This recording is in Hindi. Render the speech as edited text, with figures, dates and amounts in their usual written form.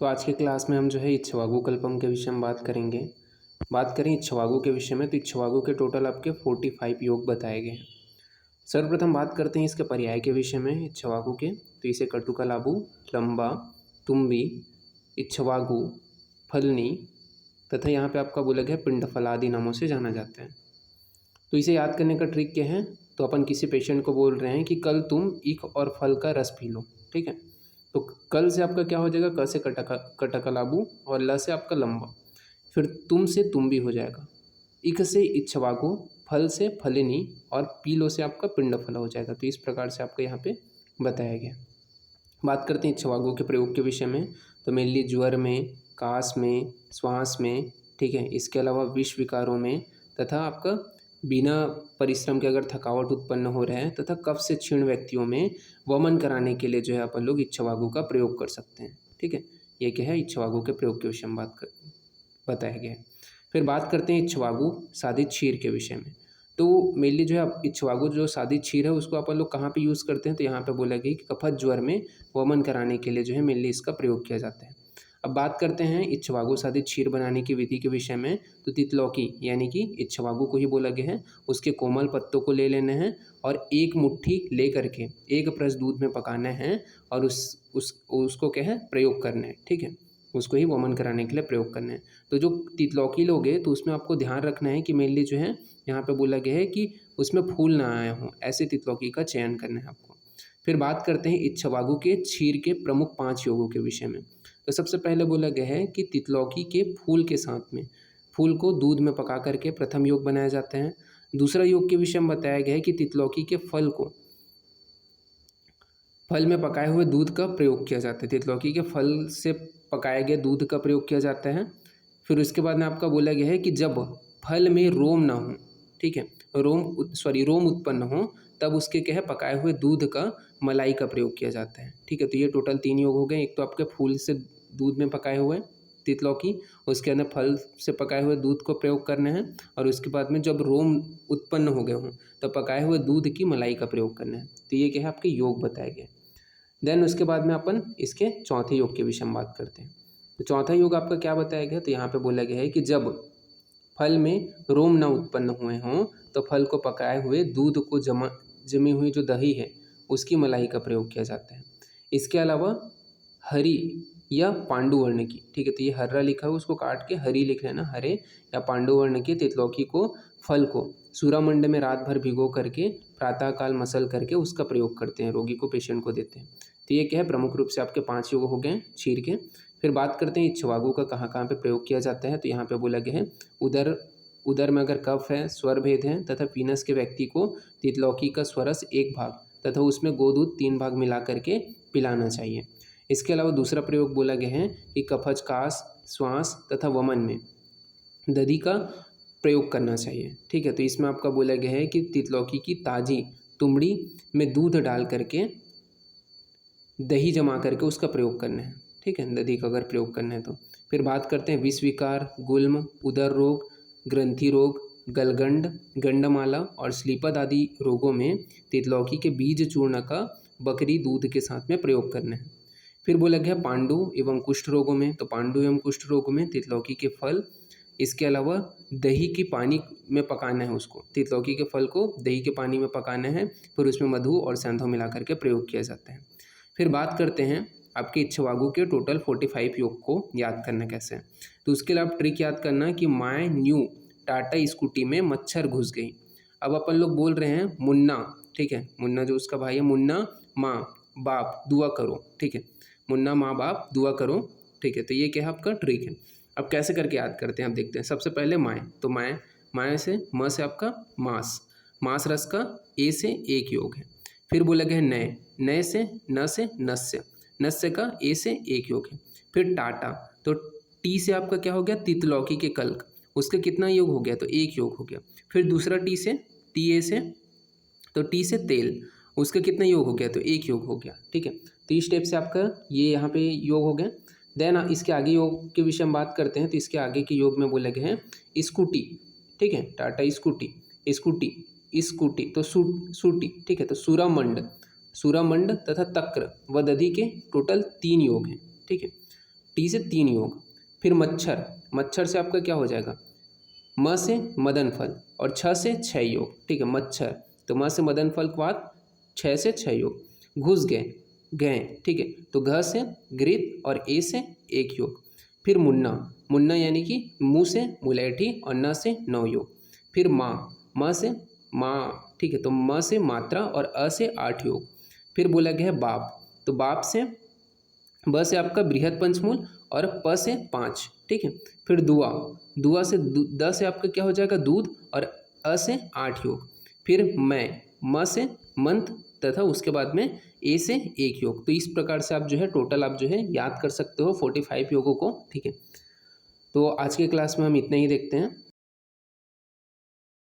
तो आज के क्लास में हम जो है इक्ष्वाकु कल्पम के विषय में बात करेंगे। बात करें इक्ष्वाकु के विषय में तो इक्ष्वाकु के टोटल आपके 45 योग बताए गए हैं। सर्वप्रथम बात करते हैं इसके पर्याय के विषय में इक्ष्वाकु के। तो इसे कटुकलाबु, लंबा, तुम्बी, इक्ष्वाकु, फलनी तथा यहाँ पे आपका बोला गया पिंडफल आदि नामों से जाना जाता है। तो इसे याद करने का ट्रिक क्या है, तो अपन किसी पेशेंट को बोल रहे हैं कि कल तुम ईख और फल का रस पी लो, ठीक है। तो कल से आपका क्या हो जाएगा, क से कटकलाबू और ल से आपका लंबा, फिर तुम से तुम भी हो जाएगा, इख से इक्ष्वाकु, फल से फलिनी और पीलो से आपका पिंडफल हो जाएगा। तो इस प्रकार से आपको यहाँ पे बताया गया। बात करते हैं इक्ष्वाकु के प्रयोग के विषय में। तो मेनली ज्वर में, कास में, श्वास में, ठीक है। इसके अलावा विष विकारों में तथा आपका बिना परिश्रम के अगर थकावट उत्पन्न हो रहा है तथा कफ से क्षीण व्यक्तियों में वमन कराने के लिए जो है अपन लोग इक्ष्वाकु का प्रयोग कर सकते हैं, ठीक है। ये क्या है, इक्ष्वाकु के प्रयोग के विषय में बताया गया है। फिर बात करते हैं इक्ष्वाकु साधित क्षीर के विषय में। तो मेनली जो है इक्ष्वाकु जो साधित क्षीर है उसको अपन लोग कहाँ पे यूज़ करते हैं, तो यहाँ पे बोला गया कि कफत ज्वर में वमन कराने के लिए जो है मेनली इसका प्रयोग किया जाता है। अब बात करते हैं इक्ष्वाकु साधित क्षीर बनाने की विधि के विषय में। तो तितलौकी यानी कि इक्ष्वाकु को ही बोला गया है, उसके कोमल पत्तों को ले लेना है और एक मुट्ठी ले करके 1 ब्रश दूध में पकाना है और उसको क्या है प्रयोग करना है, ठीक है। उसको ही वमन कराने के लिए प्रयोग करना है। तो जो तितलौकी लोगे तो उसमें आपको ध्यान रखना है कि मेनली जो है यहाँ पे बोला गया है कि उसमें फूल ना आए हों, ऐसे तितलौकी का चयन करना है आपको। फिर बात करते हैं इक्ष्वाकु के क्षीर के प्रमुख 5 योगों के विषय में। तो सबसे पहले बोला गया है कि तितलौकी के फूल के साथ में फूल को दूध में पका करके प्रथम योग बनाया जाता है। दूसरा योग के विषय में बताया गया है कि तितलौकी के फल को फल में पकाए हुए दूध का प्रयोग किया जाता है। तितलौकी के फल से पकाए गए दूध का प्रयोग किया जाता है। फिर उसके बाद में आपका बोला गया है कि जब फल में रोम ना हो, ठीक है, रोम उत्पन्न हो, तब उसके क्या है पकाए हुए दूध का मलाई का प्रयोग किया जाता है, ठीक है। तो ये टोटल 3 योग हो गए। एक तो आपके फूल से दूध में पकाए हुए तितलौकी, उसके अंदर फल से पकाए हुए दूध को प्रयोग करना है और उसके बाद में जब रोम उत्पन्न हो गए हों तब पकाए हुए दूध की मलाई का प्रयोग करना है। तो ये क्या है आपके योग बताए गए। देन उसके बाद में अपन इसके चौथे योग के विषय में बात करते हैं। तो चौथा योग आपका क्या बताया गया, तो यहाँ पे बोला गया है कि जब फल में रोम न उत्पन्न हुए हों तो फल को पकाए हुए दूध को जमी हुई जो दही है उसकी मलाई का प्रयोग किया जाता है। इसके अलावा हरी या पांडु वर्ण की, ठीक है, तो ये हर्रा लिखा है उसको काट के हरी लिख लेना, हरे या पांडु वर्ण की तितलौकी को फल को सूरामंड में रात भर भिगो करके प्रातःकाल मसल करके उसका प्रयोग करते हैं, रोगी को पेशेंट को देते हैं। तो ये क्या है प्रमुख रूप से आपके 5 योग हो गए क्षीर के। फिर बात करते हैं इक्ष्वाकु का कहाँ कहाँ पे प्रयोग किया जाता है। तो यहाँ पे बोला गया है उदर में अगर कफ है, स्वर भेद है तथा पीनस के व्यक्ति को तितलौकी का स्वरस 1 भाग तथा उसमें गोदूध 3 भाग मिला करके पिलाना चाहिए। इसके अलावा दूसरा प्रयोग बोला गया है कि कफज, कास, श्वास तथा वमन में दधी का प्रयोग करना चाहिए, ठीक है। तो इसमें आपका बोला गया है कि तितलौकी की ताजी तुमड़ी में दूध डाल करके दही जमा करके उसका प्रयोग करना है, ठीक है, दधी का अगर प्रयोग करना है तो। फिर बात करते हैं विष विकार, गुल्म, उदर रोग, ग्रंथि रोग, गलगंड, गंडमाला और स्लीपद आदि रोगों में तितलौकी के बीज चूर्ण का बकरी दूध के साथ में प्रयोग करना है। फिर बोला गया पांडु एवं कुष्ठ रोगों में। तो पांडु एवं कुष्ठ रोगों में तितलौकी के फल, इसके अलावा दही की पानी में पकाना है, उसको तितलौकी के फल को दही के पानी में पकाना है, फिर उसमें मधु और सेंधव मिला करके प्रयोग किया जाता है। फिर बात करते हैं आपके इक्ष्वाकु के टोटल 45 योग को याद करना कैसे है। तो उसके लिए आप ट्रिक याद करना कि माय न्यू टाटा स्कूटी में मच्छर घुस गई। अब अपन लोग बोल रहे हैं मुन्ना, ठीक है, मुन्ना जो उसका भाई है, मुन्ना माँ बाप दुआ करो, ठीक है, मुन्ना माँ बाप दुआ करो, ठीक है। तो ये क्या है आपका ट्रिक है। अब कैसे करके याद करते हैं आप देखते हैं। सबसे पहले माय, तो माय से म से आपका मास रस का ए से 1 योग है। फिर बोला गया है नए, नए से नस्य का ए से 1 योग है। फिर टाटा, तो टी से आपका क्या हो गया तितलौकी के कल्क, उसका कितना योग हो गया, तो 1 योग हो गया। फिर दूसरा टी से टी ए से, तो टी से तेल, उसका कितना योग हो गया, तो 1 योग हो गया, ठीक है। तो इस स्टेप से आपका ये यहाँ पे योग हो गया। देन इसके आगे योग के विषय में बात करते हैं। तो इसके आगे के योग में बोले गए हैं स्कूटी, ठीक है, टाटा स्कूटी तो सूटी, ठीक है। तो सूरामंड तथा तक्र व दधि के टोटल 3 योग हैं, ठीक है। टी से 3 योग। फिर मच्छर, मच्छर से आपका क्या हो जाएगा, म से मदन फल और छ से 6 योग, ठीक है। मच्छर, तो म से मदन फल के बाद 6 से 6 योग। घुस गए, गए, ठीक है, तो घ से गृत और ए से 1 योग। फिर मुन्ना, मुन्ना यानी कि मु से मुलेठी और न से 9 योग। फिर माँ, म से माँ, ठीक है, तो म से मात्रा और अ से 8 योग। फिर बोला गया है बाप, तो बाप से ब से आपका बृहद पंचमूल और प से 5, ठीक है। फिर दुआ, दुआ से द से आपका क्या हो जाएगा, दूध और अ से 8 योग। फिर मैं, म से मंथ तथा उसके बाद में ए से 1 योग। तो इस प्रकार से आप जो है टोटल आप जो है याद कर सकते हो 45 योगों को, ठीक है। तो आज के क्लास में हम इतना ही देखते हैं।